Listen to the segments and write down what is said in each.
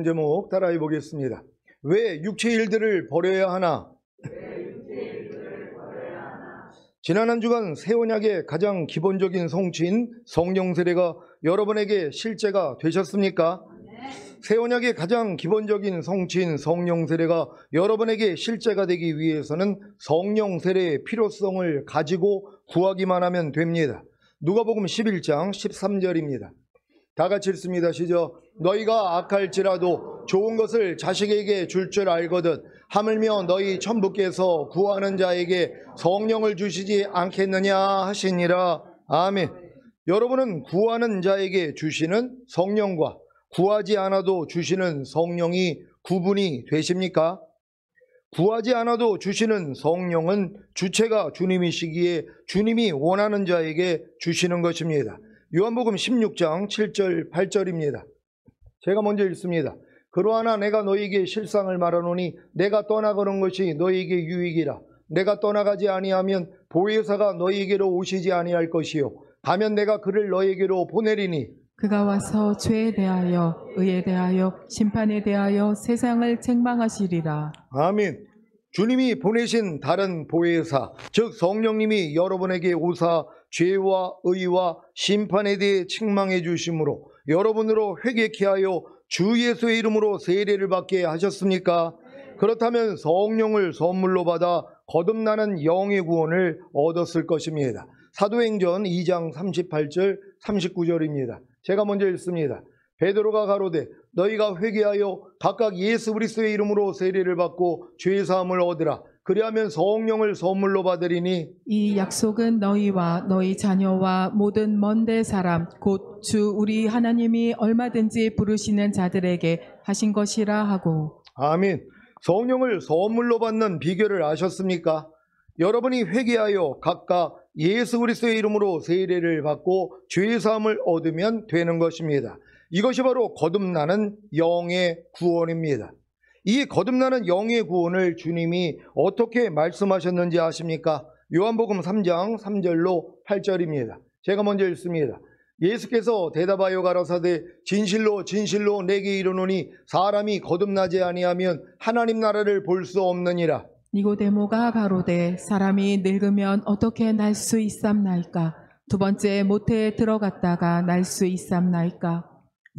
제목 따라해 보겠습니다. 왜 육체 일들을 버려야 하나? 지난 한 주간 새 언약의 가장 기본적인 성취인 성령 세례가 여러분에게 실제가 되셨습니까? 새 언약의 가장 기본적인 성취인 성령 세례가 여러분에게 실제가 되기 위해서는 성령 세례의 필요성을 가지고 구하기만 하면 됩니다. 누가복음 11장 13절입니다. 다 같이 읽습니다. 시작. 너희가 악할지라도 좋은 것을 자식에게 줄 줄 알거든 하물며 너희 천부께서 구하는 자에게 성령을 주시지 않겠느냐 하시니라. 아멘. 여러분은 구하는 자에게 주시는 성령과 구하지 않아도 주시는 성령이 구분이 되십니까? 구하지 않아도 주시는 성령은 주체가 주님이시기에 주님이 원하는 자에게 주시는 것입니다. 요한복음 16장 7절 8절입니다. 제가 먼저 읽습니다. 그러하나 내가 너희에게 실상을 말하노니 내가 떠나가는 것이 너희에게 유익이라. 내가 떠나가지 아니하면 보혜사가 너희에게로 오시지 아니할 것이요 가면 내가 그를 너희에게로 보내리니 그가 와서 죄에 대하여 의에 대하여 심판에 대하여 세상을 책망하시리라. 아멘. 주님이 보내신 다른 보혜사, 즉 성령님이 여러분에게 오사 죄와 의와 심판에 대해 책망해 주심으로 여러분으로 회개케 하여 주 예수의 이름으로 세례를 받게 하셨습니까? 그렇다면 성령을 선물로 받아 거듭나는 영의 구원을 얻었을 것입니다. 사도행전 2장 38절 39절입니다. 제가 먼저 읽습니다. 베드로가 가로되 너희가 회개하여 각각 예수 그리스도의 이름으로 세례를 받고 죄 사함을 얻으라. 그리하면 성령을 선물로 받으리니 이 약속은 너희와 너희 자녀와 모든 먼데 사람 곧 주 우리 하나님이 얼마든지 부르시는 자들에게 하신 것이라 하고. 아멘. 성령을 선물로 받는 비결을 아셨습니까? 여러분이 회개하여 각각 예수 그리스도의 이름으로 세례를 받고 죄 사함을 얻으면 되는 것입니다. 이것이 바로 거듭나는 영의 구원입니다. 이 거듭나는 영의 구원을 주님이 어떻게 말씀하셨는지 아십니까? 요한복음 3장 3절로 8절입니다. 제가 먼저 읽습니다. 예수께서 대답하여 가라사대 진실로 진실로 내게 이르노니 사람이 거듭나지 아니하면 하나님 나라를 볼 수 없느니라. 니고데모가 가로되 사람이 늙으면 어떻게 날 수 있삼나이까? 두 번째 모태에 들어갔다가 날 수 있삼나이까?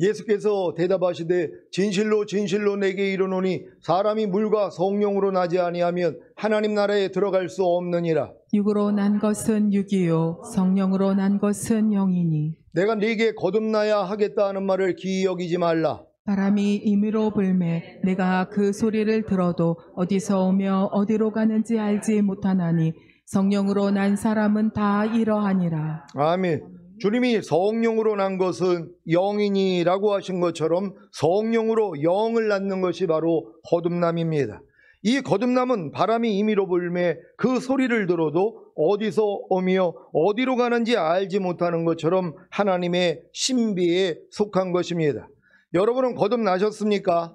예수께서 대답하시되 진실로 진실로 내게 이르노니 사람이 물과 성령으로 나지 아니하면 하나님 나라에 들어갈 수 없느니라. 육으로 난 것은 육이요 성령으로 난 것은 영이니. 내가 네게 거듭나야 하겠다 하는 말을 기이 여기지 말라. 바람이 임의로 불매 내가 그 소리를 들어도 어디서 오며 어디로 가는지 알지 못하나니 성령으로 난 사람은 다 이러하니라. 아멘. 주님이 성령으로 난 것은 영이니라고 하신 것처럼 성령으로 영을 낳는 것이 바로 거듭남입니다. 이 거듭남은 바람이 임의로 불매 그 소리를 들어도 어디서 오며 어디로 가는지 알지 못하는 것처럼 하나님의 신비에 속한 것입니다. 여러분은 거듭나셨습니까?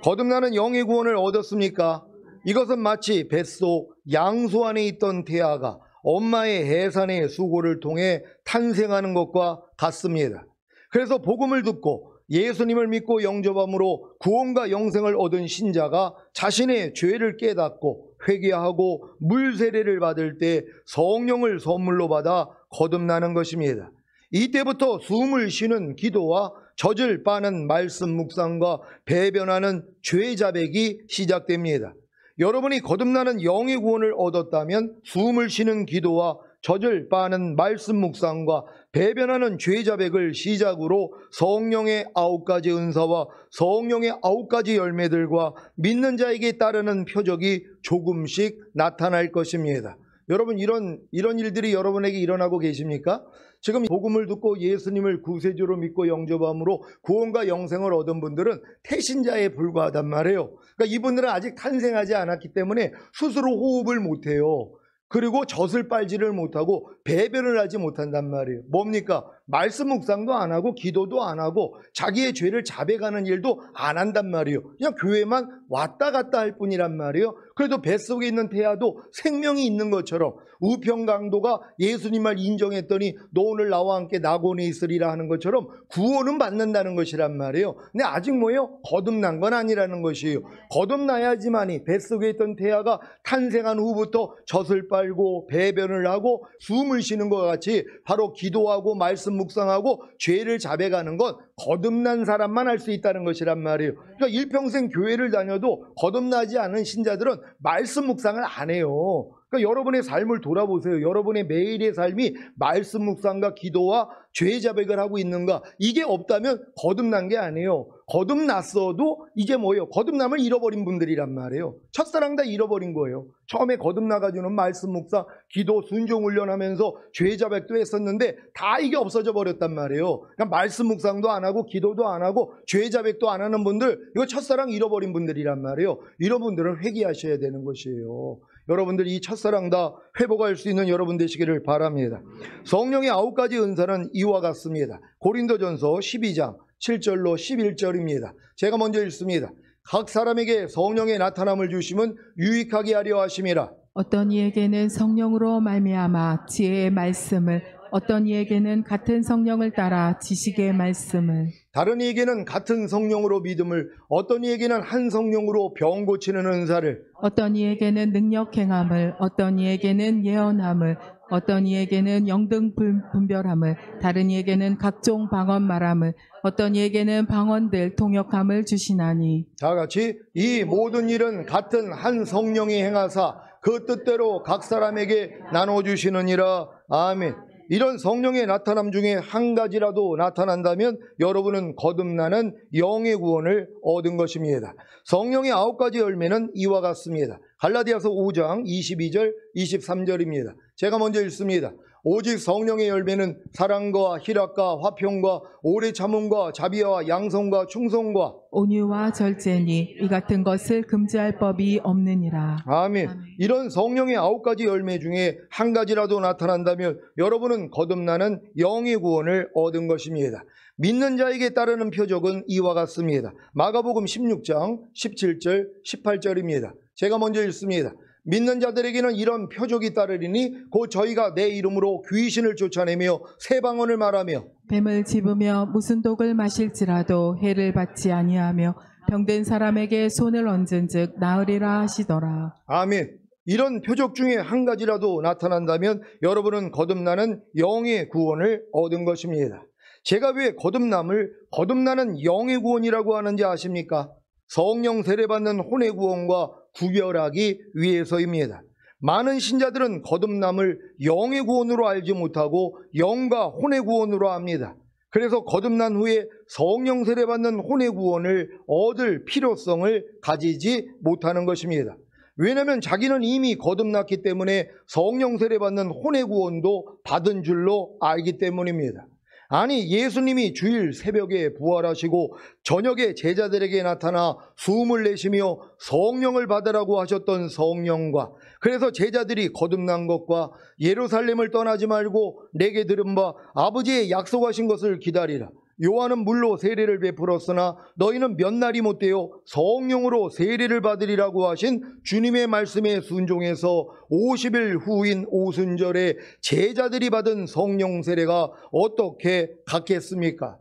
거듭나는 영의 구원을 얻었습니까? 이것은 마치 뱃속 양소 안에 있던 태아가 엄마의 해산의 수고를 통해 탄생하는 것과 같습니다. 그래서 복음을 듣고 예수님을 믿고 영접함으로 구원과 영생을 얻은 신자가 자신의 죄를 깨닫고 회개하고 물 세례를 받을 때 성령을 선물로 받아 거듭나는 것입니다. 이때부터 숨을 쉬는 기도와 젖을 빠는 말씀 묵상과 배변하는 죄 자백이 시작됩니다. 여러분이 거듭나는 영의 구원을 얻었다면 숨을 쉬는 기도와 젖을 빠는 말씀 묵상과 배변하는 죄 자백을 시작으로 성령의 9가지 은사와 성령의 9가지 열매들과 믿는 자에게 따르는 표적이 조금씩 나타날 것입니다. 여러분 이런 일들이 여러분에게 일어나고 계십니까? 지금 복음을 듣고 예수님을 구세주로 믿고 영접함으로 구원과 영생을 얻은 분들은 태신자에 불과하단 말이에요. 그러니까 이분들은 아직 탄생하지 않았기 때문에 스스로 호흡을 못해요. 그리고 젖을 빨지를 못하고 배변을 하지 못한단 말이에요. 뭡니까? 말씀 묵상도 안 하고 기도도 안 하고 자기의 죄를 자백하는 일도 안 한단 말이에요. 그냥 교회만 왔다 갔다 할 뿐이란 말이에요. 그래도 뱃속에 있는 태아도 생명이 있는 것처럼 우평강도가 예수님을 인정했더니 너 오늘 나와 함께 낙원에 있으리라 하는 것처럼 구원은 받는다는 것이란 말이에요. 근데 아직 뭐예요? 거듭난 건 아니라는 것이에요. 거듭나야지만이 뱃속에 있던 태아가 탄생한 후부터 젖을 빨고 배변을 하고 숨을 쉬는 것 같이 바로 기도하고 말씀 묵상하고 죄를 자백하는 건 거듭난 사람만 할 수 있다는 것이란 말이에요. 그러니까 일평생 교회를 다녀도 거듭나지 않은 신자들은 말씀 묵상을 안 해요. 그러니까 여러분의 삶을 돌아보세요. 여러분의 매일의 삶이 말씀 묵상과 기도와 죄 자백을 하고 있는가? 이게 없다면 거듭난 게 아니에요. 거듭났어도 이제 뭐예요? 거듭남을 잃어버린 분들이란 말이에요. 첫사랑 다 잃어버린 거예요. 처음에 거듭나가지고는 말씀 묵상, 기도, 순종 훈련하면서 죄 자백도 했었는데 다 이게 없어져 버렸단 말이에요. 그러니까 말씀 묵상도 안 하고 기도도 안 하고 죄 자백도 안 하는 분들, 이거 첫사랑 잃어버린 분들이란 말이에요. 이런 분들은 회개하셔야 되는 것이에요. 여러분들 이 첫사랑 다 회복할 수 있는 여러분 되시기를 바랍니다. 성령의 9가지 은사는 이와 같습니다. 고린도전서 12장 7절로 11절입니다. 제가 먼저 읽습니다. 각 사람에게 성령의 나타남을 주심은 유익하게 하려 하심이라. 어떤 이에게는 성령으로 말미암아 지혜의 말씀을, 어떤 이에게는 같은 성령을 따라 지식의 말씀을, 다른 이에게는 같은 성령으로 믿음을, 어떤 이에게는 한 성령으로 병 고치는 은사를, 어떤 이에게는 능력 행함을, 어떤 이에게는 예언함을, 어떤 이에게는 영등 분별함을, 다른 이에게는 각종 방언 말함을, 어떤 이에게는 방언들 통역함을 주시나니. 다 같이 이 모든 일은 같은 한 성령이 행하사 그 뜻대로 각 사람에게 나눠주시느니라. 아멘. 이런 성령의 나타남 중에 한 가지라도 나타난다면 여러분은 거듭나는 영의 구원을 얻은 것입니다. 성령의 9가지 열매는 이와 같습니다. 갈라디아서 5장 22절 23절입니다. 제가 먼저 읽습니다. 오직 성령의 열매는 사랑과 희락과 화평과 오래 참음과 자비와 양성과 충성과 온유와 절제니 이 같은 것을 금지할 법이 없느니라. 아멘. 이런 성령의 9가지 열매 중에 한 가지라도 나타난다면 여러분은 거듭나는 영의 구원을 얻은 것입니다. 믿는 자에게 따르는 표적은 이와 같습니다. 마가복음 16장 17절 18절입니다. 제가 먼저 읽습니다. 믿는 자들에게는 이런 표적이 따르리니 곧 저희가 내 이름으로 귀신을 쫓아내며 새 방언을 말하며 뱀을 집으며 무슨 독을 마실지라도 해를 받지 아니하며 병든 사람에게 손을 얹은즉 나으리라 하시더라. 아멘. 이런 표적 중에 한 가지라도 나타난다면 여러분은 거듭나는 영의 구원을 얻은 것입니다. 제가 왜 거듭나는 영의 구원이라고 하는지 아십니까? 성령 세례받는 혼의 구원과 구별하기 위해서입니다. 많은 신자들은 거듭남을 영의 구원으로 알지 못하고 영과 혼의 구원으로 압니다. 그래서 거듭난 후에 성령 세례받는 혼의 구원을 얻을 필요성을 가지지 못하는 것입니다. 왜냐하면 자기는 이미 거듭났기 때문에 성령 세례받는 혼의 구원도 받은 줄로 알기 때문입니다. 아니, 예수님이 주일 새벽에 부활하시고 저녁에 제자들에게 나타나 숨을 내쉬며 성령을 받으라고 하셨던 성령과, 그래서 제자들이 거듭난 것과 예루살렘을 떠나지 말고 내게 들은 바 아버지의 약속하신 것을 기다리라. 요한은 물로 세례를 베풀었으나 너희는 몇 날이 못되어 성령으로 세례를 받으리라고 하신 주님의 말씀에 순종해서 50일 후인 오순절에 제자들이 받은 성령 세례가 어떻게 같겠습니까?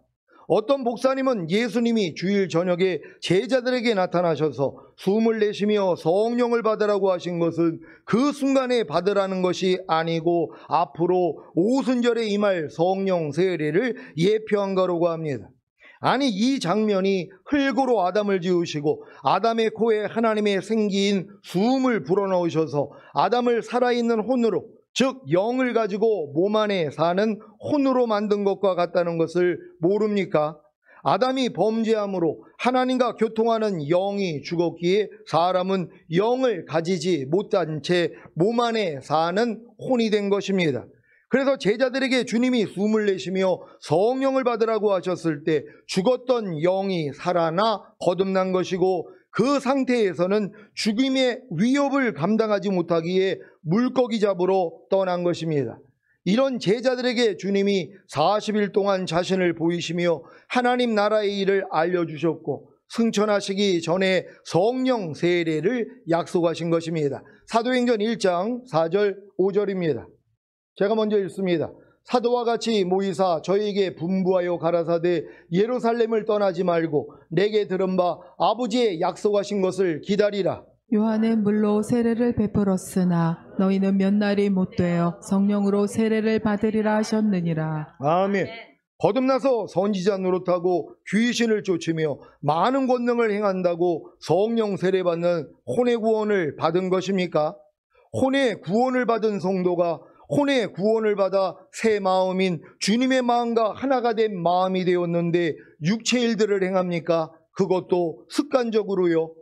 어떤 목사님은 예수님이 주일 저녁에 제자들에게 나타나셔서 숨을 내쉬며 성령을 받으라고 하신 것은 그 순간에 받으라는 것이 아니고 앞으로 오순절에 임할 성령 세례를 예표한 거라고 합니다. 아니, 이 장면이 흙으로 아담을 지으시고 아담의 코에 하나님의 생기인 숨을 불어넣으셔서 아담을 살아있는 혼으로, 즉 영을 가지고 몸 안에 사는 혼으로 만든 것과 같다는 것을 모릅니까? 아담이 범죄함으로 하나님과 교통하는 영이 죽었기에 사람은 영을 가지지 못한 채 몸 안에 사는 혼이 된 것입니다. 그래서 제자들에게 주님이 숨을 내쉬며 성령을 받으라고 하셨을 때 죽었던 영이 살아나 거듭난 것이고, 그 상태에서는 죽임의 위협을 감당하지 못하기에 물고기 잡으러 떠난 것입니다. 이런 제자들에게 주님이 40일 동안 자신을 보이시며 하나님 나라의 일을 알려주셨고 승천하시기 전에 성령 세례를 약속하신 것입니다. 사도행전 1장 4절 5절입니다. 제가 먼저 읽습니다. 사도와 같이 모이사 저희에게 분부하여 가라사대 예루살렘을 떠나지 말고 내게 들은 바 아버지의 약속하신 것을 기다리라. 요한은 물로 세례를 베풀었으나 너희는 몇 날이 못 되어 성령으로 세례를 받으리라 하셨느니라. 아멘. 거듭나서 선지자 노릇하고 귀신을 쫓으며 많은 권능을 행한다고 성령 세례받는 혼의 구원을 받은 것입니까? 혼의 구원을 받은 성도가 혼의 구원을 받아 새 마음인 주님의 마음과 하나가 된 마음이 되었는데 육체 일들을 행합니까? 그것도 습관적으로요.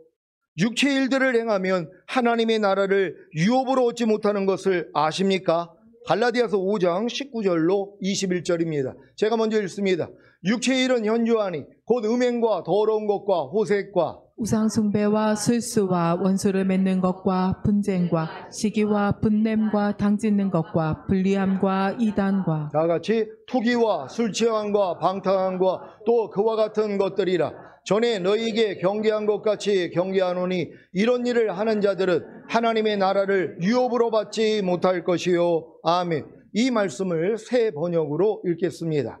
육체 일들을 행하면 하나님의 나라를 유업으로 얻지 못하는 것을 아십니까? 갈라디아서 5장 19절로 21절입니다. 제가 먼저 읽습니다. 육체의 일은 현저하니 곧 음행과 더러운 것과 호색과 우상숭배와 술수와 원수를 맺는 것과 분쟁과 시기와 분냄과 당짓는 것과 불리함과 이단과 다 같이 투기와 술취함과 방탕함과 또 그와 같은 것들이라. 전에 너희에게 경계한 것 같이 경계하노니 이런 일을 하는 자들은 하나님의 나라를 유업으로 받지 못할 것이요. 아멘. 이 말씀을 새 번역으로 읽겠습니다.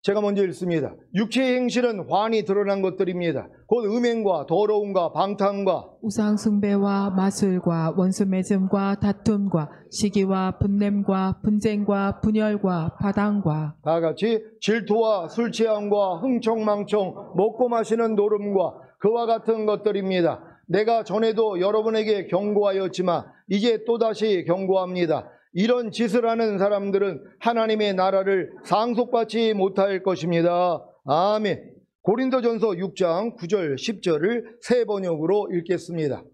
제가 먼저 읽습니다. 육체의 행실은 환히 드러난 것들입니다. 곧 음행과 더러움과 방탕과 우상숭배와 마술과 원수 맺음과 다툼과 시기와 분냄과 분쟁과 분열과 바당과 다 같이 질투와 술취함과 흥청망청 먹고 마시는 노름과 그와 같은 것들입니다. 내가 전에도 여러분에게 경고하였지만 이제 또다시 경고합니다. 이런 짓을 하는 사람들은 하나님의 나라를 상속받지 못할 것입니다. 아멘. 고린도전서 6장 9절 10절을 새 번역으로 읽겠습니다.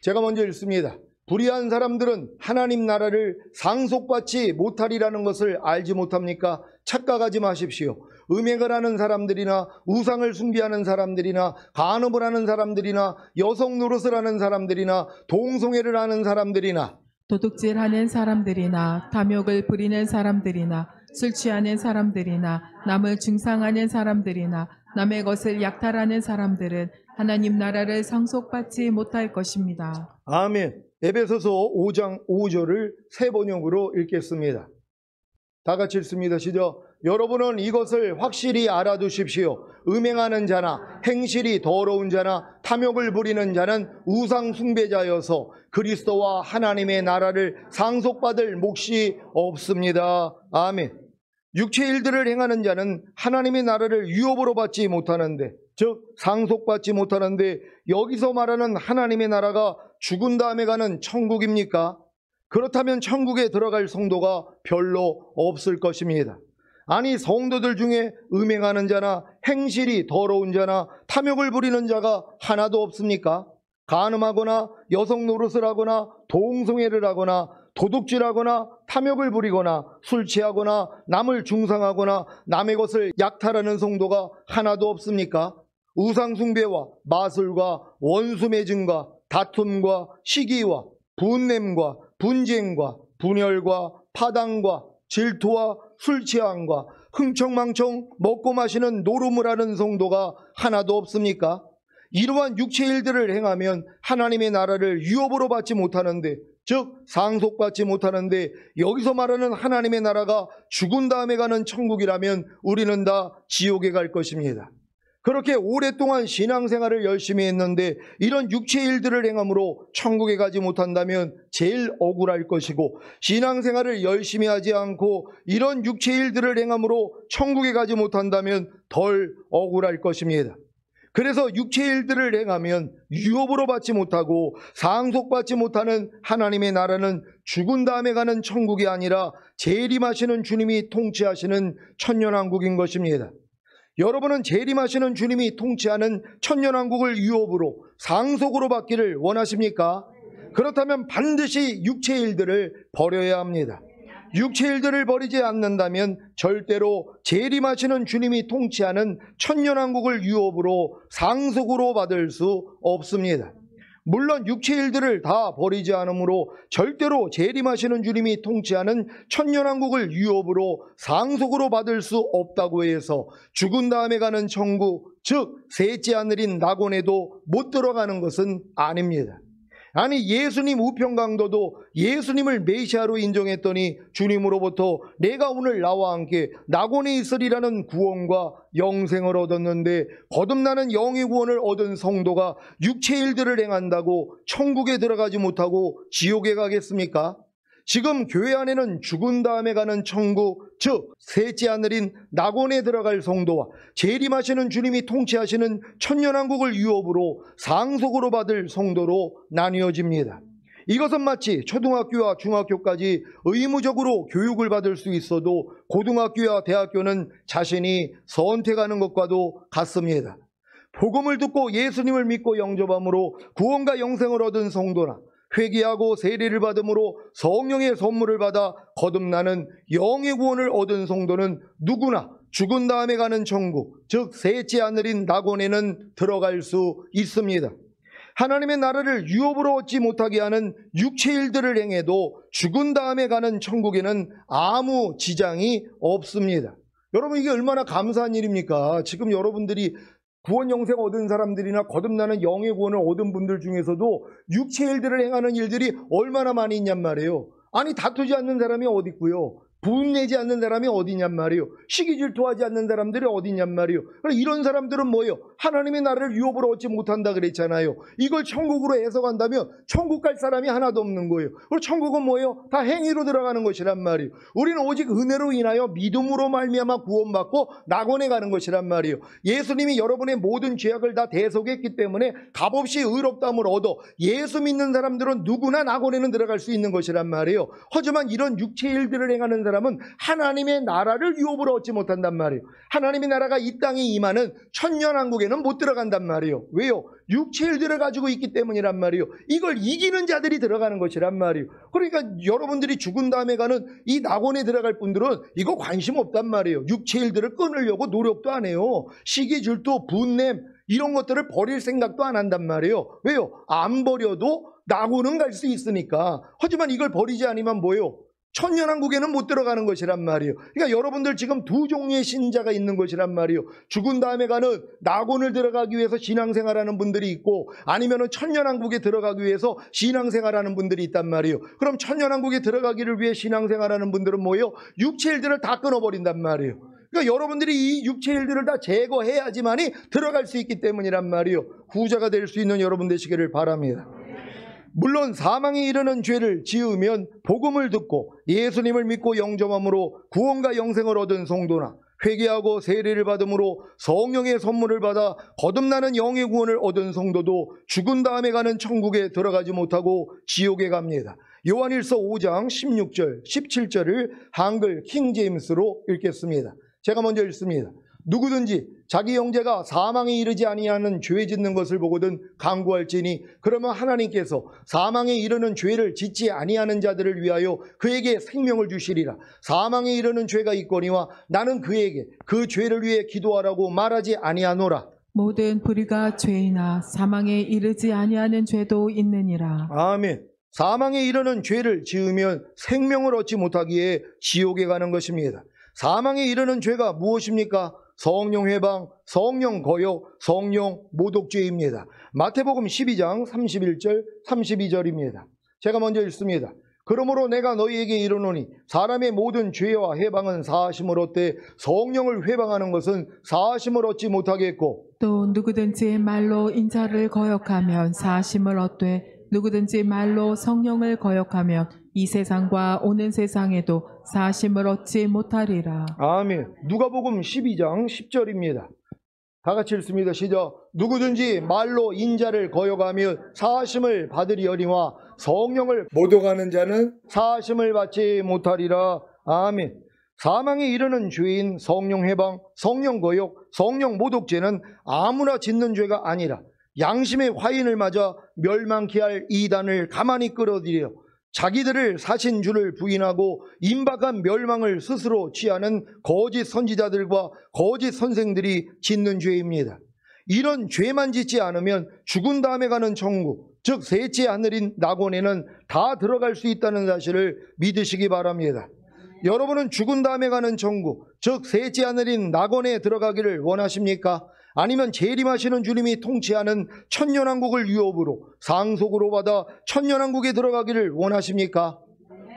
제가 먼저 읽습니다. 불의한 사람들은 하나님 나라를 상속받지 못하리라는 것을 알지 못합니까? 착각하지 마십시오. 음행을 하는 사람들이나 우상을 숭배하는 사람들이나 간음을 하는 사람들이나 여성 노릇을 하는 사람들이나 동성애를 하는 사람들이나 도둑질하는 사람들이나 탐욕을 부리는 사람들이나 술 취하는 사람들이나 남을 중상하는 사람들이나 남의 것을 약탈하는 사람들은 하나님 나라를 상속받지 못할 것입니다. 아멘. 에베소서 5장 5절을 새 번역으로 읽겠습니다. 다 같이 읽습니다. 시작. 여러분은 이것을 확실히 알아두십시오. 음행하는 자나 행실이 더러운 자나 탐욕을 부리는 자는 우상 숭배자여서 그리스도와 하나님의 나라를 상속받을 몫이 없습니다. 아멘. 육체 일들을 행하는 자는 하나님의 나라를 유업으로 받지 못하는데, 즉 상속받지 못하는데, 여기서 말하는 하나님의 나라가 죽은 다음에 가는 천국입니까? 그렇다면 천국에 들어갈 성도가 별로 없을 것입니다. 아니, 성도들 중에 음행하는 자나 행실이 더러운 자나 탐욕을 부리는 자가 하나도 없습니까? 간음하거나 여성 노릇을 하거나 동성애를 하거나 도둑질하거나 탐욕을 부리거나 술 취하거나 남을 중상하거나 남의 것을 약탈하는 성도가 하나도 없습니까? 우상숭배와 마술과 원수 맺음과 다툼과 시기와 분냄과 분쟁과 분열과 파당과 질투와 술 취함과 흥청망청 먹고 마시는 노름을 하는 성도가 하나도 없습니까? 이러한 육체 일들을 행하면 하나님의 나라를 유업으로 받지 못하는데, 즉 상속받지 못하는데, 여기서 말하는 하나님의 나라가 죽은 다음에 가는 천국이라면 우리는 다 지옥에 갈 것입니다. 그렇게 오랫동안 신앙생활을 열심히 했는데 이런 육체 일들을 행함으로 천국에 가지 못한다면 제일 억울할 것이고, 신앙생활을 열심히 하지 않고 이런 육체 일들을 행함으로 천국에 가지 못한다면 덜 억울할 것입니다. 그래서 육체 일들을 행하면 유업으로 받지 못하고 상속받지 못하는 하나님의 나라는 죽은 다음에 가는 천국이 아니라 재림하시는 주님이 통치하시는 천년왕국인 것입니다. 여러분은 재림하시는 주님이 통치하는 천년왕국을 유업으로 상속으로 받기를 원하십니까? 그렇다면 반드시 육체 일들을 버려야 합니다. 육체 일들을 버리지 않는다면 절대로 재림하시는 주님이 통치하는 천년왕국을 유업으로 상속으로 받을 수 없습니다. 물론 육체의 일들을 다 버리지 않으므로 절대로 재림하시는 주님이 통치하는 천년왕국을 유업으로 상속으로 받을 수 없다고 해서 죽은 다음에 가는 천국, 즉 셋째 하늘인 낙원에도 못 들어가는 것은 아닙니다. 아니, 예수님 우편강도도 예수님을 메시아로 인정했더니 주님으로부터 내가 오늘 나와 함께 낙원에 있으리라는 구원과 영생을 얻었는데, 거듭나는 영의 구원을 얻은 성도가 육체의 일들을 행한다고 천국에 들어가지 못하고 지옥에 가겠습니까? 지금 교회 안에는 죽은 다음에 가는 천국, 즉 셋째 하늘인 낙원에 들어갈 성도와 재림하시는 주님이 통치하시는 천년왕국을 유업으로 상속으로 받을 성도로 나뉘어집니다. 이것은 마치 초등학교와 중학교까지 의무적으로 교육을 받을 수 있어도 고등학교와 대학교는 자신이 선택하는 것과도 같습니다. 복음을 듣고 예수님을 믿고 영접함으로 구원과 영생을 얻은 성도나 회개하고 세례를 받음으로 성령의 선물을 받아 거듭나는 영의 구원을 얻은 성도는 누구나 죽은 다음에 가는 천국, 즉 셋째 하늘인 낙원에는 들어갈 수 있습니다. 하나님의 나라를 유업으로 얻지 못하게 하는 육체의 일들을 행해도 죽은 다음에 가는 천국에는 아무 지장이 없습니다. 여러분, 이게 얼마나 감사한 일입니까? 지금 여러분들이 구원 영생 얻은 사람들이나 거듭나는 영의 구원을 얻은 분들 중에서도 육체의 일들을 행하는 일들이 얼마나 많이 있냔 말이에요. 아니, 다투지 않는 사람이 어디 있고요, 분내지 않는 사람이 어디냔 말이에요. 시기 질투하지 않는 사람들이 어디냔 말이에요. 이런 사람들은 뭐예요? 하나님의 나라를 유업으로 얻지 못한다 그랬잖아요. 이걸 천국으로 해석한다면 천국 갈 사람이 하나도 없는 거예요. 그리고 천국은 뭐예요? 다 행위로 들어가는 것이란 말이에요. 우리는 오직 은혜로 인하여 믿음으로 말미암아 구원받고 낙원에 가는 것이란 말이에요. 예수님이 여러분의 모든 죄악을 다 대속했기 때문에 값없이 의롭다함을 얻어 예수 믿는 사람들은 누구나 낙원에는 들어갈 수 있는 것이란 말이에요. 하지만 이런 육체의 일들을 행하는 사람은 하나님의 나라를 유업으로 얻지 못한단 말이에요. 하나님의 나라가 이 땅에 임하는 천년왕국에는 못 들어간단 말이에요. 왜요? 육체의 일들을 가지고 있기 때문이란 말이에요. 이걸 이기는 자들이 들어가는 것이란 말이에요. 그러니까 여러분들이 죽은 다음에 가는 이 낙원에 들어갈 분들은 이거 관심 없단 말이에요. 육체의 일들을 끊으려고 노력도 안 해요. 시기 질투, 분냄 이런 것들을 버릴 생각도 안 한단 말이에요. 왜요? 안 버려도 낙원은 갈 수 있으니까. 하지만 이걸 버리지 않으면 뭐예요? 천년왕국에는 못 들어가는 것이란 말이에요. 그러니까 여러분들 지금 두 종류의 신자가 있는 것이란 말이에요. 죽은 다음에 가는 낙원을 들어가기 위해서 신앙생활하는 분들이 있고, 아니면은 천년왕국에 들어가기 위해서 신앙생활하는 분들이 있단 말이에요. 그럼 천년왕국에 들어가기를 위해 신앙생활하는 분들은 뭐예요? 육체 일들을 다 끊어버린단 말이에요. 그러니까 여러분들이 이 육체 일들을 다 제거해야지만이 들어갈 수 있기 때문이란 말이에요. 후자가 될 수 있는 여러분 되시기를 바랍니다. 물론 사망에 이르는 죄를 지으면 복음을 듣고 예수님을 믿고 영접함으로 구원과 영생을 얻은 성도나 회개하고 세례를 받음으로 성령의 선물을 받아 거듭나는 영의 구원을 얻은 성도도 죽은 다음에 가는 천국에 들어가지 못하고 지옥에 갑니다. 요한일서 5장 16절 17절을 한글 킹제임스로 읽겠습니다. 제가 먼저 읽습니다. 누구든지 자기 형제가 사망에 이르지 아니하는 죄 짓는 것을 보거든 간구할지니 그러면 하나님께서 사망에 이르는 죄를 짓지 아니하는 자들을 위하여 그에게 생명을 주시리라. 사망에 이르는 죄가 있거니와 나는 그에게 그 죄를 위해 기도하라고 말하지 아니하노라. 모든 불의가 죄이나 사망에 이르지 아니하는 죄도 있느니라. 아멘. 사망에 이르는 죄를 지으면 생명을 얻지 못하기에 지옥에 가는 것입니다. 사망에 이르는 죄가 무엇입니까? 성령 회방, 성령 거역, 성령 모독죄입니다. 마태복음 12장 31절 32절입니다. 제가 먼저 읽습니다. 그러므로 내가 너희에게 이르노니 사람의 모든 죄와 회방은 사하심을 얻되 성령을 회방하는 것은 사하심을 얻지 못하겠고, 또 누구든지 말로 인자를 거역하면 사하심을 얻되 누구든지 말로 성령을 거역하면 이 세상과 오는 세상에도 사하심을 얻지 못하리라. 아멘. 누가복음 12장 10절입니다. 다 같이 읽습니다. 시작. 누구든지 말로 인자를 거역하면 사하심을 받으리어니와 성령을 모독하는 자는 사하심을 받지 못하리라. 아멘. 사망에 이르는 죄인 성령 해방, 성령 거역, 성령 모독죄는 아무나 짓는 죄가 아니라 양심의 화인을 맞아 멸망케 할 이단을 가만히 끌어들여 자기들을 사신 주를 부인하고 임박한 멸망을 스스로 취하는 거짓 선지자들과 거짓 선생들이 짓는 죄입니다. 이런 죄만 짓지 않으면 죽은 다음에 가는 천국, 즉 셋째 하늘인 낙원에는 다 들어갈 수 있다는 사실을 믿으시기 바랍니다. 여러분은 죽은 다음에 가는 천국, 즉 셋째 하늘인 낙원에 들어가기를 원하십니까? 아니면 재림하시는 주님이 통치하는 천년왕국을 유업으로 상속으로 받아 천년왕국에 들어가기를 원하십니까?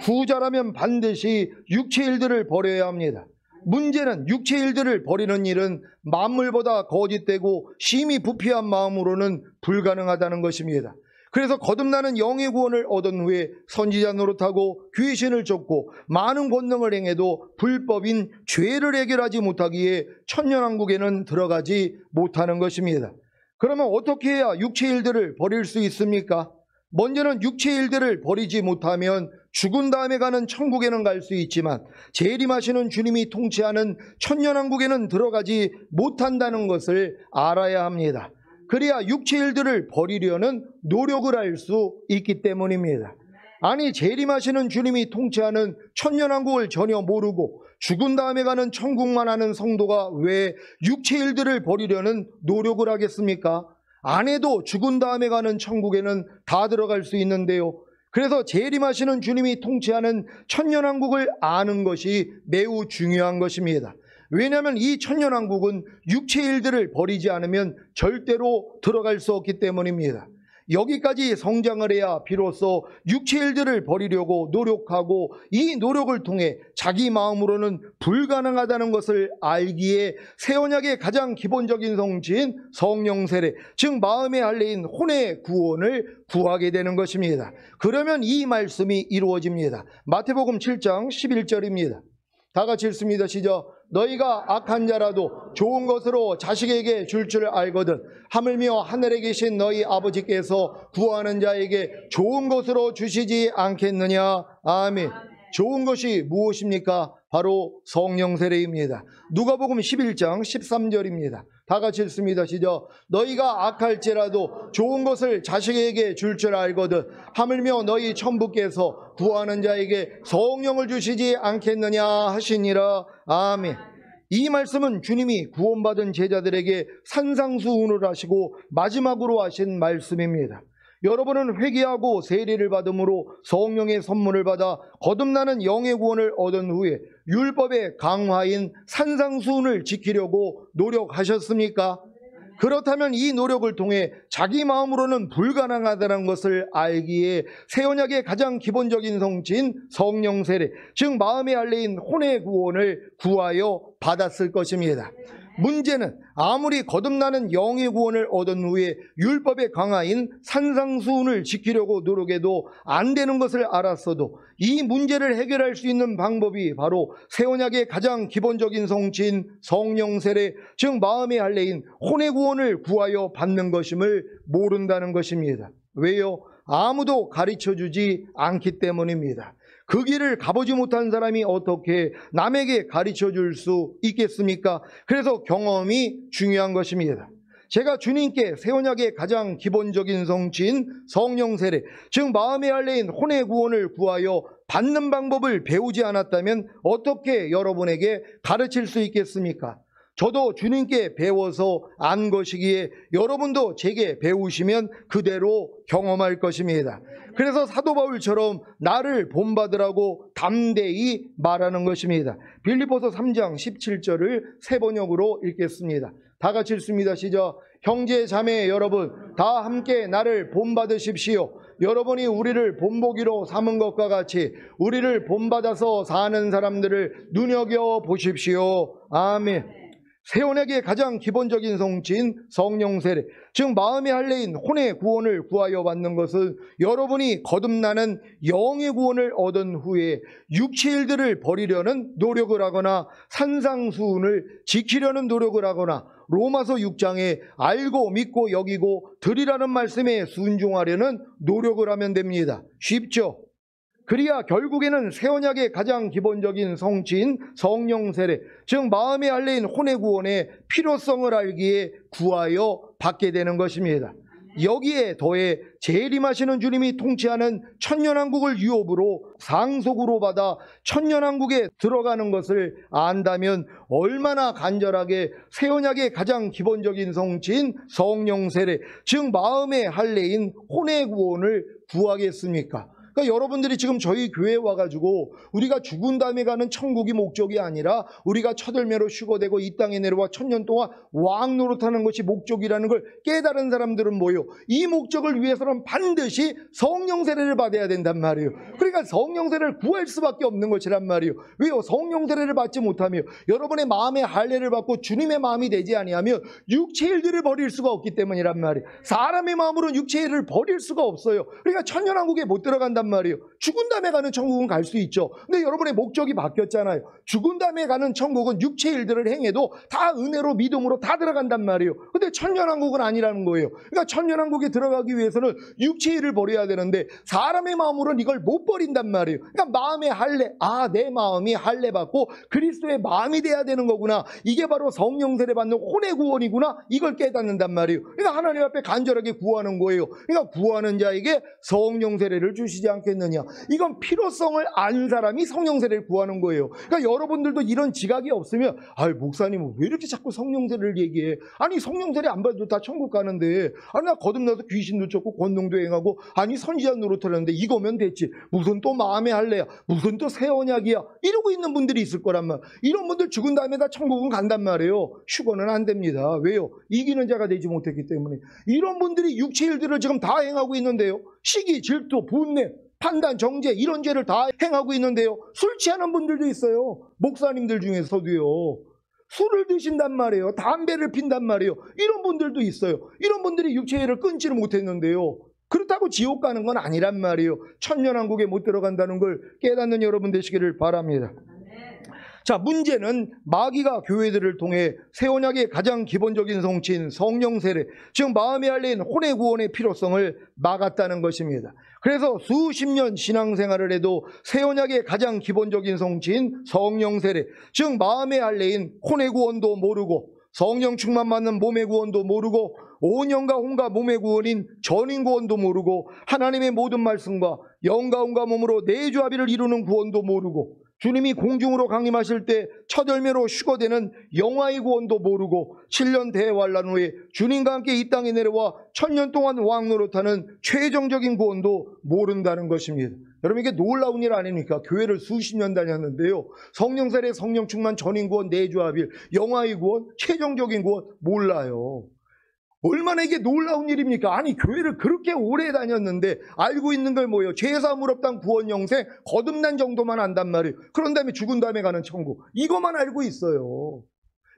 후자라면 반드시 육체 일들을 버려야 합니다. 문제는 육체 일들을 버리는 일은 만물보다 거짓되고 심히 부패한 마음으로는 불가능하다는 것입니다. 그래서 거듭나는 영의 구원을 얻은 후에 선지자 노릇하고 귀신을 쫓고 많은 권능을 행해도 불법인 죄를 해결하지 못하기에 천년왕국에는 들어가지 못하는 것입니다. 그러면 어떻게 해야 육체 일들을 버릴 수 있습니까? 먼저는 육체 일들을 버리지 못하면 죽은 다음에 가는 천국에는 갈 수 있지만 재림하시는 주님이 통치하는 천년왕국에는 들어가지 못한다는 것을 알아야 합니다. 그래야 육체 일들을 버리려는 노력을 할 수 있기 때문입니다. 아니, 재림하시는 주님이 통치하는 천년왕국을 전혀 모르고 죽은 다음에 가는 천국만 하는 성도가 왜 육체 일들을 버리려는 노력을 하겠습니까? 안 해도 죽은 다음에 가는 천국에는 다 들어갈 수 있는데요. 그래서 재림하시는 주님이 통치하는 천년왕국을 아는 것이 매우 중요한 것입니다. 왜냐하면 이 천년왕국은 육체 일들을 버리지 않으면 절대로 들어갈 수 없기 때문입니다. 여기까지 성장을 해야 비로소 육체 일들을 버리려고 노력하고 이 노력을 통해 자기 마음으로는 불가능하다는 것을 알기에 새 언약의 가장 기본적인 성취인 성령 세례, 즉 마음의 할례인 혼의 구원을 구하게 되는 것입니다. 그러면 이 말씀이 이루어집니다. 마태복음 7장 11절입니다. 다 같이 읽습니다. 시작. 너희가 악한 자라도 좋은 것으로 자식에게 줄 줄 알거든 하물며 하늘에 계신 너희 아버지께서 구하는 자에게 좋은 것으로 주시지 않겠느냐. 아멘. 좋은 것이 무엇입니까? 바로 성령 세례입니다. 누가복음 11장 13절입니다. 다 같이 읽습니다. 시작. 너희가 악할지라도 좋은 것을 자식에게 줄 줄 알거든 하물며 너희 천부께서 구하는 자에게 성령을 주시지 않겠느냐 하시니라. 아멘. 이 말씀은 주님이 구원받은 제자들에게 산상수훈을 하시고 마지막으로 하신 말씀입니다. 여러분은 회개하고 세례를 받음으로 성령의 선물을 받아 거듭나는 영의 구원을 얻은 후에 율법의 강화인 산상수훈을 지키려고 노력하셨습니까? 그렇다면 이 노력을 통해 자기 마음으로는 불가능하다는 것을 알기에 새 언약의 가장 기본적인 성취인 성령 세례, 즉 마음의 할례인 혼의 구원을 구하여 받았을 것입니다. 문제는 아무리 거듭나는 영의 구원을 얻은 후에 율법의 강화인 산상수훈을 지키려고 노력해도 안 되는 것을 알았어도 이 문제를 해결할 수 있는 방법이 바로 새 언약의 가장 기본적인 성취인 성령 세례, 즉 마음의 할례인 혼의 구원을 구하여 받는 것임을 모른다는 것입니다. 왜요? 아무도 가르쳐주지 않기 때문입니다. 그 길을 가보지 못한 사람이 어떻게 남에게 가르쳐 줄 수 있겠습니까? 그래서 경험이 중요한 것입니다. 제가 주님께 새 언약의 가장 기본적인 성취인 성령 세례, 즉 마음의 할례인 혼의 구원을 구하여 받는 방법을 배우지 않았다면 어떻게 여러분에게 가르칠 수 있겠습니까? 저도 주님께 배워서 안 것이기에 여러분도 제게 배우시면 그대로 경험할 것입니다. 그래서 사도 바울처럼 나를 본받으라고 담대히 말하는 것입니다. 빌립보서 3장 17절을 새 번역으로 읽겠습니다. 다 같이 읽습니다. 시작. 형제 자매 여러분 다 함께 나를 본받으십시오. 여러분이 우리를 본보기로 삼은 것과 같이 우리를 본받아서 사는 사람들을 눈여겨보십시오. 아멘. 새 언약의 가장 기본적인 성취인 성령 세례, 즉 마음의 할례인 혼의 구원을 구하여 받는 것은 여러분이 거듭나는 영의 구원을 얻은 후에 육체 일들을 버리려는 노력을 하거나 산상수훈을 지키려는 노력을 하거나 로마서 6장에 알고 믿고 여기고 드리라는 말씀에 순종하려는 노력을 하면 됩니다. 쉽죠? 그래야 결국에는 새 언약의 가장 기본적인 성취인 성령 세례, 즉 마음의 할례인 혼의 구원의 필요성을 알기에 구하여 받게 되는 것입니다. 여기에 더해 재림하시는 주님이 통치하는 천년왕국을 유업으로 상속으로 받아 천년왕국에 들어가는 것을 안다면 얼마나 간절하게 새 언약의 가장 기본적인 성취인 성령 세례, 즉 마음의 할례인 혼의 구원을 구하겠습니까? 그러니까 여러분들이 지금 저희 교회에 와가지고 우리가 죽은 다음에 가는 천국이 목적이 아니라 우리가 첫열매로 휴거되고 이 땅에 내려와 천년 동안 왕 노릇하는 것이 목적이라는 걸 깨달은 사람들은 뭐예요? 이 목적을 위해서는 반드시 성령 세례를 받아야 된단 말이에요. 그러니까 성령 세례를 구할 수밖에 없는 것이란 말이에요. 왜요? 성령 세례를 받지 못하며 여러분의 마음의 할례를 받고 주님의 마음이 되지 아니하면 육체의 일들을 버릴 수가 없기 때문이란 말이에요. 사람의 마음으로는 육체의 일을 버릴 수가 없어요. 그러니까 천년왕국에 못 들어간단 말이에요. 죽은 다음에 가는 천국은 갈 수 있죠. 근데 여러분의 목적이 바뀌었잖아요. 죽은 다음에 가는 천국은 육체의 일들을 행해도 다 은혜로 믿음으로 다 들어간단 말이에요. 근데 천년왕국은 아니라는 거예요. 그러니까 천년왕국에 들어가기 위해서는 육체의 일을 버려야 되는데 사람의 마음으로는 이걸 못 버린단 말이에요. 그러니까 마음의 할례, 내 마음이 할례 받고 그리스도의 마음이 돼야 되는 거구나. 이게 바로 성령 세례 받는 혼의 구원이구나. 이걸 깨닫는단 말이에요. 그러니까 하나님 앞에 간절하게 구하는 거예요. 그러니까 구하는 자에게 성령 세례를 주시지 않겠느냐. 이건 필요성을 아는 사람이 성령 세례를 구하는 거예요. 그러니까 여러분들도 이런 지각이 없으면 목사님은 왜 이렇게 자꾸 성령 세례를 얘기해? 아니 성령 세례 안 받아도 다 천국 가는데 나 거듭나서 귀신도 쫓고 권능도 행하고 선지자 노릇하는데 이거면 됐지. 무슨 또 마음의 할례야. 무슨 또 새 언약이야. 이러고 있는 분들이 있을 거란 말. 이런 분들 죽은 다음에 다 천국은 간단 말이에요. 휴거는 안 됩니다. 왜요? 이기는 자가 되지 못했기 때문에. 이런 분들이 육체 일들을 지금 다 행하고 있는데요. 시기, 질투, 분내, 판단, 정죄 이런 죄를 다 행하고 있는데요. 술 취하는 분들도 있어요. 목사님들 중에서도요. 술을 드신단 말이에요. 담배를 핀단 말이에요. 이런 분들도 있어요. 이런 분들이 육체를 끊지를 못했는데요. 그렇다고 지옥 가는 건 아니란 말이에요. 천년왕국에 못 들어간다는 걸 깨닫는 여러분 되시기를 바랍니다. 자, 문제는 마귀가 교회들을 통해 새 언약의 가장 기본적인 성취인 성령 세례, 즉 마음의 할례인 혼의 구원의 필요성을 막았다는 것입니다. 그래서 수십 년 신앙생활을 해도 새 언약의 가장 기본적인 성취인 성령 세례, 즉 마음의 할례인 혼의 구원도 모르고 성령 충만 받는 몸의 구원도 모르고 온영과 혼과 몸의 구원인 전인 구원도 모르고 하나님의 모든 말씀과 영과 혼과 몸으로 내주합의를 이루는 구원도 모르고 주님이 공중으로 강림하실 때 첫 열매로 휴거되는 영화의 구원도 모르고 7년 대환란 후에 주님과 함께 이 땅에 내려와 천년 동안 왕 노릇하는 최종적인 구원도 모른다는 것입니다. 여러분 이게 놀라운 일 아닙니까? 교회를 수십 년 다녔는데요. 성령 세례, 성령 충만, 전인 구원, 내주합일, 영화의 구원, 최종적인 구원 몰라요. 얼마나 이게 놀라운 일입니까? 아니 교회를 그렇게 오래 다녔는데 알고 있는 걸 뭐예요? 죄사함을 없단 구원 영생, 거듭난 정도만 안단 말이에요. 그런 다음에 죽은 다음에 가는 천국, 이것만 알고 있어요.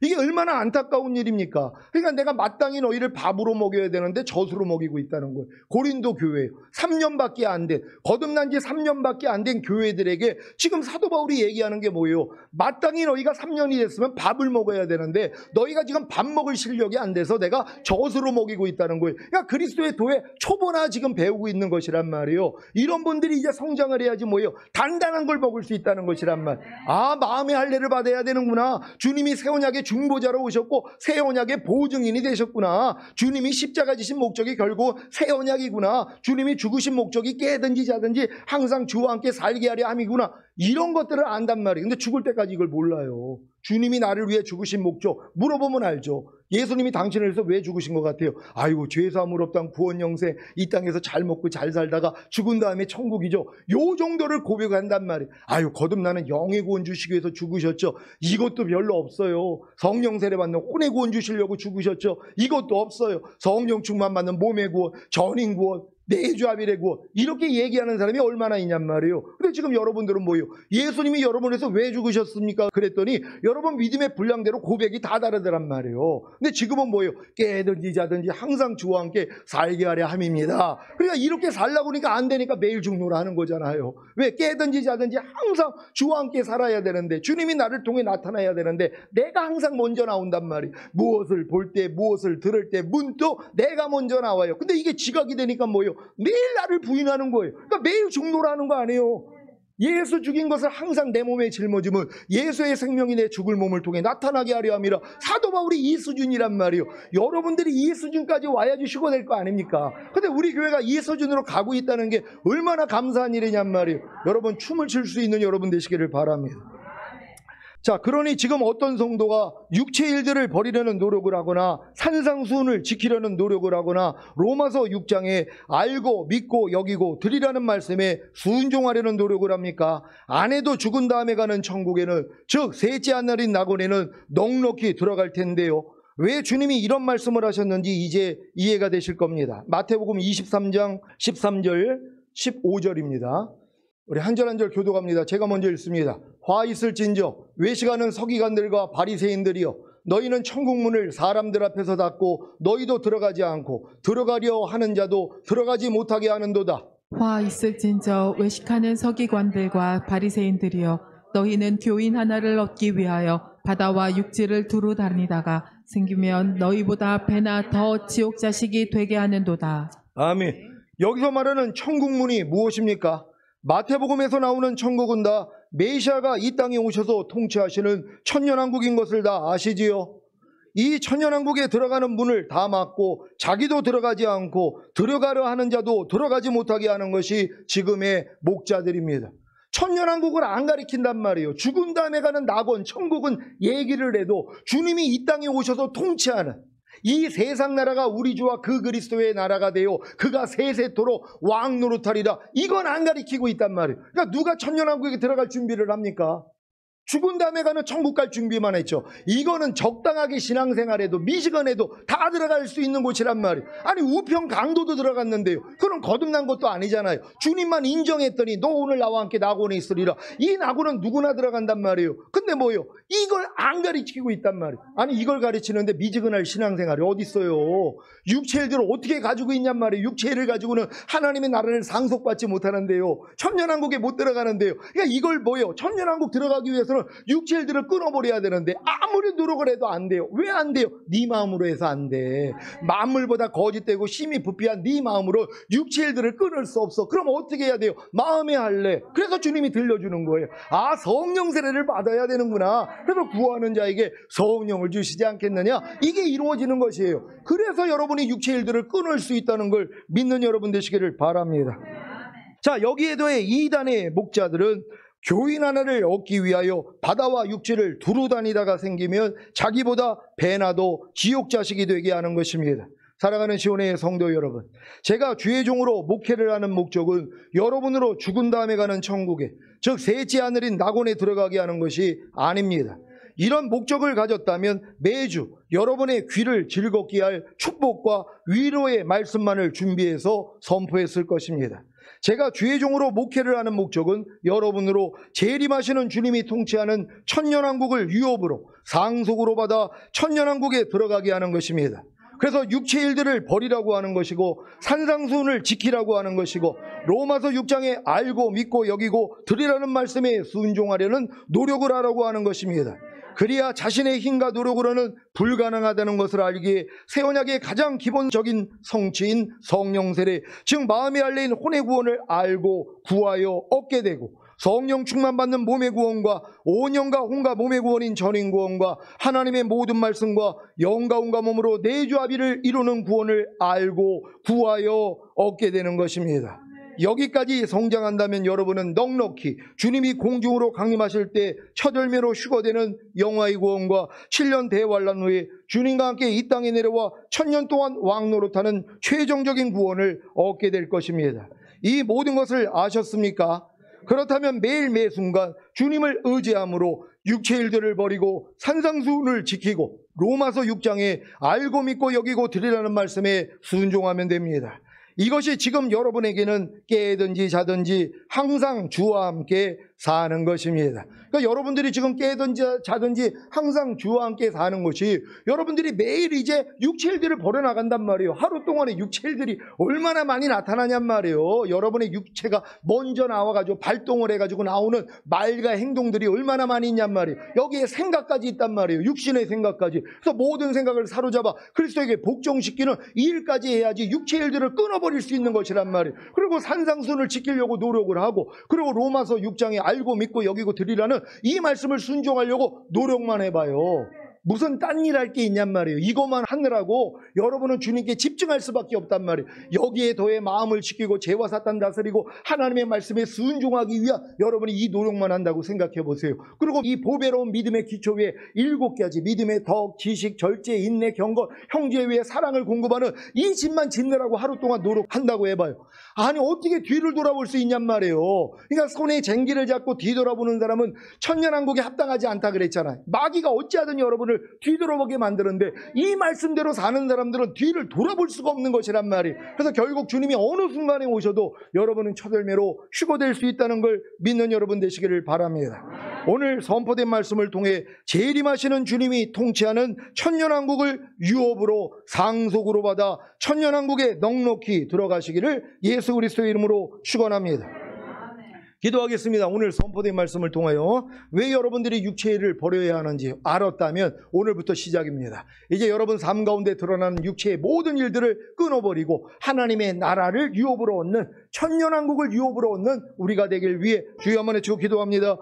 이게 얼마나 안타까운 일입니까? 그러니까 내가 마땅히 너희를 밥으로 먹여야 되는데 젖으로 먹이고 있다는 거예요. 고린도 교회 3년밖에 안 된, 거듭난 지 3년밖에 안 된 교회들에게 지금 사도 바울이 얘기하는 게 뭐예요? 마땅히 너희가 3년이 됐으면 밥을 먹어야 되는데 너희가 지금 밥 먹을 실력이 안 돼서 내가 젖으로 먹이고 있다는 거예요. 그러니까 그리스도의 도에 초보나 지금 배우고 있는 것이란 말이에요. 이런 분들이 이제 성장을 해야지 뭐예요? 단단한 걸 먹을 수 있다는 것이란 말. 마음의 할례를 받아야 되는구나. 주님이 새 언약의 중보자로 오셨고 새 언약의 보증인이 되셨구나. 주님이 십자가 지신 목적이 결국 새 언약이구나. 주님이 죽으신 목적이 깨든지 자든지 항상 주와 함께 살게 하려 함이구나. 이런 것들을 안단 말이에요. 근데 죽을 때까지 이걸 몰라요. 주님이 나를 위해 죽으신 목적 물어보면 알죠. 예수님이 당신을 위해서 왜 죽으신 것 같아요? 아이고 죄사함을 없단 구원 영생, 이 땅에서 잘 먹고 잘 살다가 죽은 다음에 천국이죠. 요 정도를 고백한단 말이에요. 거듭나는 영의 구원 주시기 위해서 죽으셨죠. 이것도 별로 없어요. 성령 세례 받는 혼의 구원 주시려고 죽으셨죠. 이것도 없어요. 성령 충만 받는 몸의 구원, 전인 구원, 내주합일의 구원, 이렇게 얘기하는 사람이 얼마나 있냔 말이에요. 근데 지금 여러분들은 뭐예요? 예수님이 여러분을 위해서 왜 죽으셨습니까? 그랬더니 여러분 믿음의 분량대로 고백이 다 다르더란 말이에요. 근데 지금은 뭐예요? 깨든지 자든지 항상 주와 함께 살게 하려 함입니다. 그러니까 이렇게 살라고 하니까 안 되니까 매일 죽노라 하는 거잖아요. 왜? 깨든지 자든지 항상 주와 함께 살아야 되는데, 주님이 나를 통해 나타나야 되는데 내가 항상 먼저 나온단 말이에요. 무엇을 볼 때, 무엇을 들을 때 문득 내가 먼저 나와요. 근데 이게 지각이 되니까 뭐예요? 매일 나를 부인하는 거예요. 그러니까 매일 죽노라는 거 아니에요. 예수 죽인 것을 항상 내 몸에 짊어지면 예수의 생명이 내 죽을 몸을 통해 나타나게 하려 함이라. 사도 바울이 이 수준이란 말이에요. 여러분들이 이 수준까지 와야지 휴거될 거 아닙니까? 근데 우리 교회가 이 수준으로 가고 있다는 게 얼마나 감사한 일이냔 말이에요. 여러분, 춤을 출 수 있는 여러분 되시기를 바랍니다. 자, 그러니 지금 어떤 성도가 육체 일들을 버리려는 노력을 하거나 산상수훈을 지키려는 노력을 하거나 로마서 6장에 알고 믿고 여기고 드리라는 말씀에 순종하려는 노력을 합니까? 안 해도 죽은 다음에 가는 천국에는, 즉 셋째 하늘인 낙원에는 넉넉히 들어갈 텐데요. 왜 주님이 이런 말씀을 하셨는지 이제 이해가 되실 겁니다. 마태복음 23장 13절 15절입니다. 우리 한 절 한 절 교독합니다. 제가 먼저 읽습니다. 화 있을진저 외식하는 서기관들과 바리새인들이여, 너희는 천국문을 사람들 앞에서 닫고 너희도 들어가지 않고 들어가려 하는 자도 들어가지 못하게 하는도다. 화 있을진저 외식하는 서기관들과 바리새인들이여, 너희는 교인 하나를 얻기 위하여 바다와 육지를 두루 다니다가 생기면 너희보다 배나 더 지옥 자식이 되게 하는도다. 아멘. 여기서 말하는 천국문이 무엇입니까? 마태복음에서 나오는 천국은 다 메시아가 이 땅에 오셔서 통치하시는 천년왕국인 것을 다 아시지요? 이 천년왕국에 들어가는 문을 다 막고 자기도 들어가지 않고 들어가려 하는 자도 들어가지 못하게 하는 것이 지금의 목자들입니다. 천년왕국을 안 가리킨단 말이에요. 죽은 다음에 가는 낙원, 천국은 얘기를 해도 주님이 이 땅에 오셔서 통치하는 이 세상 나라가 우리 주와 그 그리스도의 나라가 되어 그가 세세토록 왕 노릇하리라, 이건 안 가리키고 있단 말이에요. 그러니까 누가 천년왕국에 들어갈 준비를 합니까? 죽은 다음에 가는 천국 갈 준비만 했죠. 이거는 적당하게 신앙생활해도 미시간해도 다 들어갈 수 있는 곳이란 말이에요. 아니, 우평 강도도 들어갔는데요. 그럼 거듭난 것도 아니잖아요. 주님만 인정했더니 너 오늘 나와 함께 낙원에 있으리라. 이 낙원은 누구나 들어간단 말이에요. 근데 뭐예요? 이걸 안 가르치고 있단 말이에요. 아니, 이걸 가르치는데 미지근할 신앙생활이 어디 있어요? 육체일들을 어떻게 가지고 있냔 말이에요. 육체일을 가지고는 하나님의 나라를 상속받지 못하는데요. 천년왕국에 못 들어가는데요. 그러니까 이걸 뭐예요? 천년왕국 들어가기 위해서는 육체일들을 끊어버려야 되는데 아무리 노력을 해도 안 돼요. 왜 안 돼요? 네 마음으로 해서 안 돼. 만물보다 거짓되고 심히 부패한 네 마음으로 육체일들을 끊을 수 없어. 그럼 어떻게 해야 돼요? 마음에 할래. 그래서 주님이 들려주는 거예요. 아, 성령 세례를 받아야 되는구나. 그래서 구하는 자에게 성령을 주시지 않겠느냐. 이게 이루어지는 것이에요. 그래서 여러분이 육체일들을 끊을 수 있다는 걸 믿는 여러분 되시기를 바랍니다. 자, 여기에 더해 이단의 목자들은 교인 하나를 얻기 위하여 바다와 육지를 두루 다니다가 생기면 자기보다 배나도 지옥 자식이 되게 하는 것입니다. 사랑하는 시온의 성도 여러분, 제가 주의 종으로 목회를 하는 목적은 여러분으로 죽은 다음에 가는 천국에, 즉 셋째 하늘인 낙원에 들어가게 하는 것이 아닙니다. 이런 목적을 가졌다면 매주 여러분의 귀를 즐겁게 할 축복과 위로의 말씀만을 준비해서 선포했을 것입니다. 제가 주의 종으로 목회를 하는 목적은 여러분으로 재림하시는 주님이 통치하는 천년왕국을 유업으로 상속으로 받아 천년왕국에 들어가게 하는 것입니다. 그래서 육체 일들을 버리라고 하는 것이고 산상수훈을 지키라고 하는 것이고 로마서 6장에 알고 믿고 여기고 드리라는 말씀에 순종하려는 노력을 하라고 하는 것입니다. 그래야 자신의 힘과 노력으로는 불가능하다는 것을 알기에 새 언약의 가장 기본적인 성취인 성령 세례, 즉 마음의 할례인 혼의 구원을 알고 구하여 얻게 되고 성령 충만 받는 몸의 구원과 온영과 혼과 몸의 구원인 전인 구원과 하나님의 모든 말씀과 영과 혼과 몸으로 내주합의를 이루는 구원을 알고 구하여 얻게 되는 것입니다. 여기까지 성장한다면 여러분은 넉넉히 주님이 공중으로 강림하실 때 첫 열매로 휴거되는 영화의 구원과 7년 대환란 후에 주님과 함께 이 땅에 내려와 1000년 동안 왕노릇하는 최종적인 구원을 얻게 될 것입니다. 이 모든 것을 아셨습니까? 그렇다면 매일 매 순간 주님을 의지함으로 육체 일들을 버리고 산상수훈을 지키고 로마서 6장에 알고 믿고 여기고 드리라는 말씀에 순종하면 됩니다. 이것이 지금 여러분에게는 깨든지 자든지 항상 주와 함께 사는 것입니다. 그러니까 여러분들이 지금 깨든지 자든지 항상 주와 함께 사는 것이 여러분들이 매일 이제 육체일들을 버려나간단 말이에요. 하루 동안에 육체일들이 얼마나 많이 나타나냔 말이에요. 여러분의 육체가 먼저 나와가지고 발동을 해가지고 나오는 말과 행동들이 얼마나 많이 있냔 말이에요. 여기에 생각까지 있단 말이에요. 육신의 생각까지. 그래서 모든 생각을 사로잡아 그리스도에게 복종시키는 이 일까지 해야지 육체일들을 끊어버릴 수 있는 것이란 말이에요. 그리고 산상순을 지키려고 노력을 하고, 그리고 로마서 6장에 알고 믿고 여기고 드리라는 이 말씀을 순종하려고 노력만 해봐요. 무슨 딴 일 할 게 있냔 말이에요. 이것만 하느라고 여러분은 주님께 집중할 수밖에 없단 말이에요. 여기에 더해 마음을 지키고 죄와 사탄 다스리고 하나님의 말씀에 순종하기 위한 여러분이 이 노력만 한다고 생각해 보세요. 그리고 이 보배로운 믿음의 기초 위에 7가지 믿음의 덕, 지식, 절제, 인내, 경건, 형제 위에 사랑을 공급하는 이 집만 짓느라고 하루 동안 노력한다고 해봐요. 아니 어떻게 뒤를 돌아볼 수 있냔 말이에요. 그러니까 손에 쟁기를 잡고 뒤돌아보는 사람은 천년왕국에 합당하지 않다 그랬잖아요. 마귀가 어찌하든 여러분을 뒤돌아보게 만드는데 이 말씀대로 사는 사람들은 뒤를 돌아볼 수가 없는 것이란 말이에요. 그래서 결국 주님이 어느 순간에 오셔도 여러분은 첫열매로 휴거될 수 있다는 걸 믿는 여러분 되시기를 바랍니다. 오늘 선포된 말씀을 통해 재림하시는 주님이 통치하는 천년왕국을 유업으로 상속으로 받아 천년왕국에 넉넉히 들어가시기를 예수 그리스도의 이름으로 축원합니다. 기도하겠습니다. 오늘 선포된 말씀을 통하여 왜 여러분들이 육체를 버려야 하는지 알았다면 오늘부터 시작입니다. 이제 여러분 삶 가운데 드러나는 육체의 모든 일들을 끊어버리고 하나님의 나라를 유업으로 얻는 천년왕국을 유업으로 얻는 우리가 되길 위해 주여 한번 외치고 기도합니다.